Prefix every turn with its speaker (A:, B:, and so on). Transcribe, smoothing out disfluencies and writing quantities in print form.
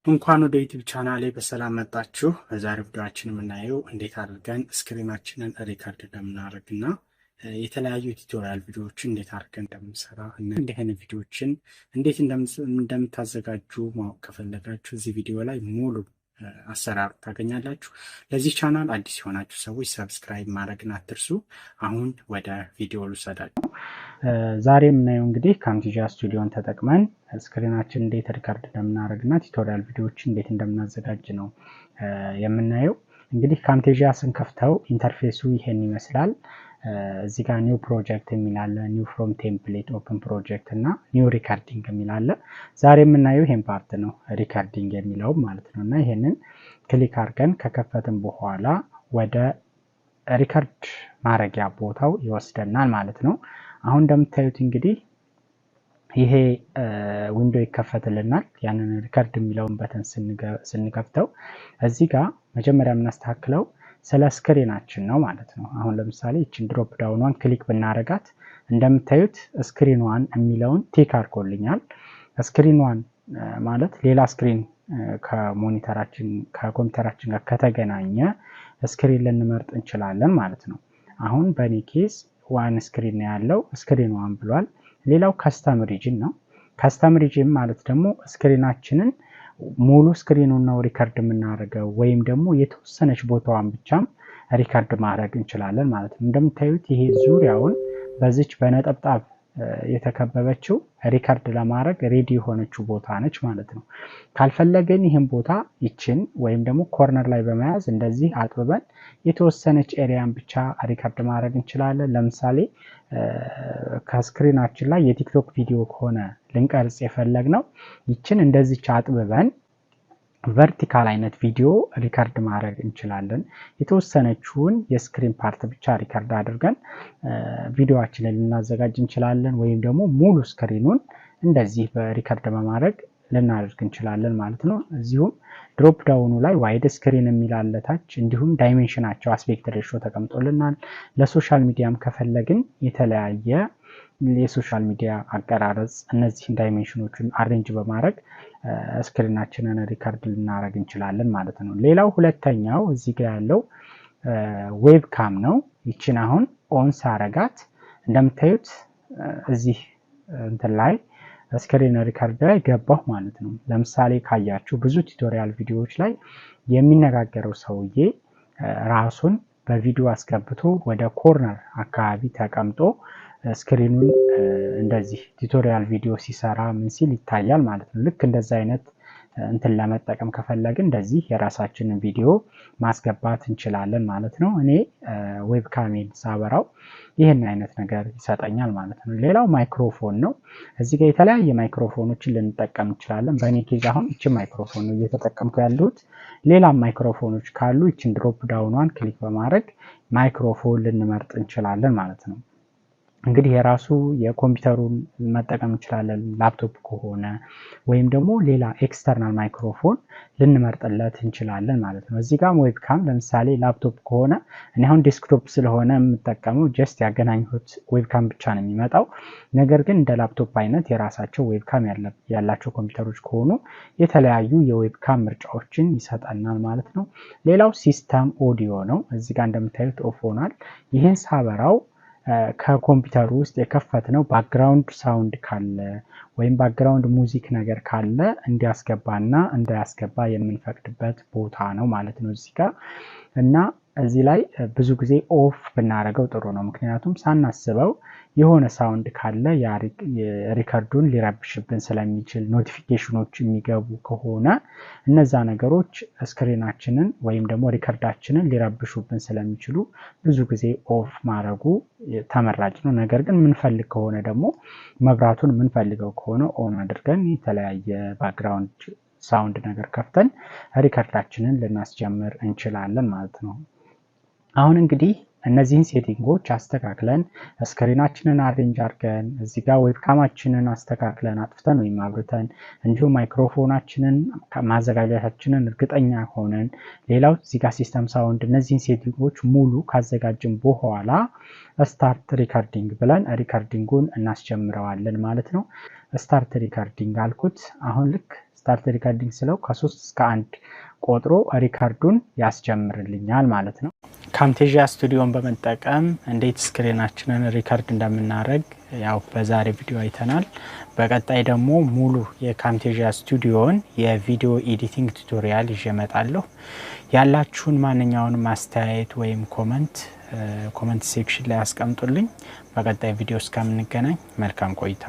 A: እንኳን ወደ ዩቲዩብ ቻናሌ በሰላም መጣችሁ። በዛሬው ቪዲዮአችን የምናየው እንዴት አድርገን ስክሪናችንን ሪከርድ እንደምናደርግና የተለያዩ ቱቶሪያል ቪዲዮዎችን እንዴት አድርገን እንደምንሰራ እና እንዲህ አይነት ቪዲዮዎችን እንዴት እንደምታዘጋጁ ማወቅ ከፈለጋችሁ እዚህ ቪዲዮ ላይ ሙሉ አሰራር ታገኛላችሁ። ለዚህ ቻናል አዲስ የሆናችሁ ሰዎች ሰብስክራይብ ማድረግን አትርሱ። አሁን ወደ ቪዲዮ ልውሰዳችሁ። ዛሬ የምናየው እንግዲህ ካምቴዢያ ስቱዲዮን ተጠቅመን ስክሪናችን እንዴት ሪከርድ እንደምናደርግና ቱቶሪያል ቪዲዮዎችን እንዴት እንደምናዘጋጅ ነው የምናየው። እንግዲህ ካምቴዢያ ስንከፍተው ኢንተርፌሱ ይሄን ይመስላል። እዚህ ጋር ኒው ፕሮጀክት የሚል አለ፣ ኒው ፍሮም ቴምፕሌት፣ ኦፕን ፕሮጀክት እና ኒው ሪከርዲንግ የሚል አለ። ዛሬ የምናየው ይሄን ፓርት ነው፣ ሪከርዲንግ የሚለው ማለት ነው። እና ይሄንን ክሊክ አድርገን ከከፈትን በኋላ ወደ ሪከርድ ማድረጊያ ቦታው ይወስደናል ማለት ነው። አሁን እንደምታዩት እንግዲህ ይሄ ዊንዶው ይከፈትልናል። ያንን ሪከርድ የሚለውን በተን ስንከፍተው እዚህ ጋር መጀመሪያ የምናስተካክለው ስለ ስክሪናችን ነው ማለት ነው። አሁን ለምሳሌ እቺን ድሮፕ ዳውኗን ክሊክ ብናረጋት እንደምታዩት ስክሪንዋን የሚለውን ቲክ አድርጎልኛል። ስክሪንዋን ማለት ሌላ ስክሪን ከሞኒተራችን ከኮምፒውተራችን ጋር ከተገናኘ ስክሪን ልንመርጥ እንችላለን ማለት ነው። አሁን በኔ ኬስ ዋን ስክሪን ነው ያለው፣ ስክሪን ዋን ብሏል። ሌላው ካስተም ሪጅን ነው። ካስተም ሪጅን ማለት ደግሞ ስክሪናችንን ሙሉ ስክሪኑን ነው ሪከርድ የምናደርገው ወይም ደግሞ የተወሰነች ቦታዋን ብቻም ሪከርድ ማድረግ እንችላለን ማለት ነው። እንደምታዩት ይሄ ዙሪያውን በዚች በነጠብጣብ የተከበበችው ሪከርድ ለማድረግ ሬዲ የሆነችው ቦታ ነች ማለት ነው። ካልፈለገን ይህን ቦታ ይችን ወይም ደግሞ ኮርነር ላይ በመያዝ እንደዚህ አጥብበን የተወሰነች ኤሪያን ብቻ ሪከርድ ማድረግ እንችላለን። ለምሳሌ ከስክሪናችን ላይ የቲክቶክ ቪዲዮ ከሆነ ልንቀርጽ የፈለግነው ይችን እንደዚች አጥብበን ቨርቲካል አይነት ቪዲዮ ሪከርድ ማድረግ እንችላለን። የተወሰነችውን የስክሪን ፓርት ብቻ ሪከርድ አድርገን ቪዲዮአችንን ልናዘጋጅ እንችላለን። ወይም ደግሞ ሙሉ ስክሪኑን እንደዚህ በሪከርድ በማድረግ ልናደርግ እንችላለን ማለት ነው። እዚሁም ድሮፕ ዳውኑ ላይ ዋይድ ስክሪን የሚላለታች እንዲሁም ዳይሜንሽናቸው አስፔክት ሬሾ ተቀምጦልናል። ለሶሻል ሚዲያም ከፈለግን የተለያየ የሶሻል ሚዲያ አቀራረጽ እነዚህን ዳይሜንሽኖችን አሬንጅ በማድረግ ስክሪናችንን ሪከርድ ልናደርግ እንችላለን ማለት ነው። ሌላው ሁለተኛው እዚህ ጋር ያለው ዌብካም ነው። ይችን አሁን ኦን ሳረጋት እንደምታዩት እዚህ እንትን ላይ ስክሪን ሪከርድ ላይ ገባሁ ማለት ነው። ለምሳሌ ካያችሁ ብዙ ቱቶሪያል ቪዲዮዎች ላይ የሚነጋገረው ሰውዬ ራሱን በቪዲዮ አስገብቶ ወደ ኮርነር አካባቢ ተቀምጦ ስክሪኑን እንደዚህ ቱቶሪያል ቪዲዮ ሲሰራ ምን ሲል ይታያል ማለት ነው። ልክ እንደዛ አይነት እንትን ለመጠቀም ከፈለግን እንደዚህ የራሳችንን ቪዲዮ ማስገባት እንችላለን ማለት ነው። እኔ ዌብካሜን ሳበራው ይህን አይነት ነገር ይሰጠኛል ማለት ነው። ሌላው ማይክሮፎን ነው። እዚህ ጋር የተለያየ ማይክሮፎኖችን ልንጠቀም እንችላለን። በእኔ ኬዝ አሁን ይችን ማይክሮፎን ነው እየተጠቀምኩ ያሉት። ሌላም ማይክሮፎኖች ካሉ ይችን ድሮፕ ዳውኗን ክሊክ በማድረግ ማይክሮፎን ልንመርጥ እንችላለን ማለት ነው። እንግዲህ የራሱ የኮምፒውተሩን መጠቀም እንችላለን ላፕቶፕ ከሆነ ወይም ደግሞ ሌላ ኤክስተርናል ማይክሮፎን ልንመርጥለት እንችላለን ማለት ነው። እዚህ ጋር ዌብካም ለምሳሌ ላፕቶፕ ከሆነ እኔ አሁን ዴስክቶፕ ስለሆነ የምጠቀመው ጀስት ያገናኙት ዌብካም ብቻ ነው የሚመጣው። ነገር ግን እንደ ላፕቶፕ አይነት የራሳቸው ዌብካም ያላቸው ኮምፒውተሮች ከሆኑ የተለያዩ የዌብካም ምርጫዎችን ይሰጠናል ማለት ነው። ሌላው ሲስተም ኦዲዮ ነው። እዚህ ጋር እንደምታዩት ኦፍ ሆኗል። ይህን ሳበራው ከኮምፒውተሩ ውስጥ የከፈትነው ባክግራውንድ ሳውንድ ካለ ወይም ባክግራውንድ ሙዚክ ነገር ካለ እንዲያስገባና እንዳያስገባ የምንፈቅድበት ቦታ ነው ማለት ነው እዚህ ጋር። እና እዚህ ላይ ብዙ ጊዜ ኦፍ ብናደርገው ጥሩ ነው። ምክንያቱም ሳናስበው የሆነ ሳውንድ ካለ ሪከርዱን ሊረብሽብን ስለሚችል ኖቲፊኬሽኖች የሚገቡ ከሆነ እነዛ ነገሮች ስክሪናችንን ወይም ደግሞ ሪከርዳችንን ሊረብሹብን ስለሚችሉ ብዙ ጊዜ ኦፍ ማድረጉ ተመራጭ ነው። ነገር ግን የምንፈልግ ከሆነ ደግሞ መብራቱን የምንፈልገው ከሆነ ኦን አድርገን የተለያየ ባክግራውንድ ሳውንድ ነገር ከፍተን ሪከርዳችንን ልናስጀምር እንችላለን ማለት ነው። አሁን እንግዲህ እነዚህን ሴቲንጎች አስተካክለን ስክሪናችንን አሬንጅ አድርገን እዚህ ጋር ዌብካማችንን አስተካክለን አጥፍተን ወይም አብርተን እንዲሁም ማይክሮፎናችንን ማዘጋጀታችንን እርግጠኛ ሆነን ሌላው እዚህ ጋር ሲስተም ሳውንድ እነዚህን ሴቲንጎች ሙሉ ካዘጋጅን በኋላ ስታርት ሪከርዲንግ ብለን ሪከርዲንጉን እናስጀምረዋለን ማለት ነው። ስታርት ሪከርዲንግ አልኩት። አሁን ልክ ስታርት ሪከርዲንግ ስለው ከ3 እስከ 1 ቆጥሮ ሪከርዱን ያስጀምርልኛል ማለት ነው። ካምቴዢያ ስቱዲዮን በመጠቀም እንዴት ስክሪናችንን ሪከርድ እንደምናደርግ ያው በዛሬ ቪዲዮ አይተናል። በቀጣይ ደግሞ ሙሉ የካምቴዢያ ስቱዲዮን የቪዲዮ ኤዲቲንግ ቱቶሪያል ይዤ እመጣለሁ። ያላችሁን ማንኛውንም አስተያየት ወይም ኮመንት ሴክሽን ላይ አስቀምጡልኝ። በቀጣይ ቪዲዮ እስከምንገናኝ መልካም ቆይታ